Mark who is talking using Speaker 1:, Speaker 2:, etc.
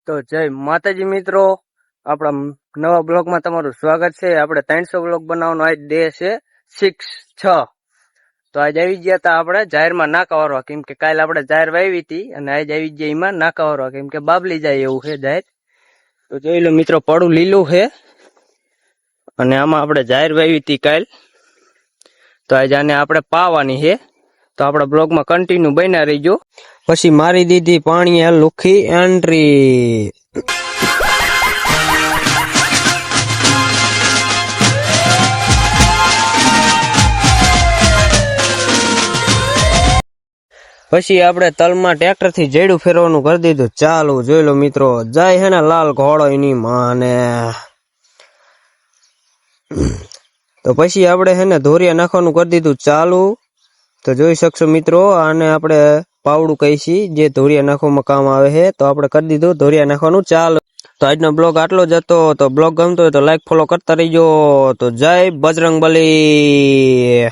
Speaker 1: તો જય માતાજી મિત્રો, આપણા નવા બ્લોગમાં તમારું સ્વાગત છે। આપણે 300 બ્લોગ બનાવવાનો આજ ડે છે 6/6। તો આજ આવી ગયા હતા આપણે જાહેરમાં નાકા વારવા, કેમ કે કાલે આપણે જાહેર વાવી હતી અને આજ આવી ગયા એમાં નાકા વારવા, કેમ કે બાબલી જાય એવું છે જાહેર। તો જોઈ લો મિત્રો, પડું લીલું છે અને આમાં આપણે જાહેર વાવી હતી કાલ, તો આજ આને આપણે પાવાની છે। તો આપણા બ્લોગમાં કન્ટિન્યુ બન્યા રહીજો। પછી મારી દીધી પાણી લુખી એન્ટ્રી। પછી આપણે તલમાં ટ્રેક્ટર થી જેડું ફેરવાનું કરી દીધું ચાલુ। જોઈ લો મિત્રો, જાય હે ને લાલ ઘોડો એની માને। તો પછી આપણે હે ને ધોરિયા નાખવાનું કરી દીધું ચાલુ। તો જોઈ શકશો મિત્રો, આને આપણે પાવડું કહીશી, જે ધોરિયા નાખવામાં કામ આવે છે। તો આપણે કરી દીધું ધોરિયા નાખવાનું ચાલુ। તો આજનો બ્લોગ આટલો જ હતો। તો બ્લોગ ગમતો હોય તો લાઈક ફોલો કરતા રહીજો। તો જય બજરંગબલી।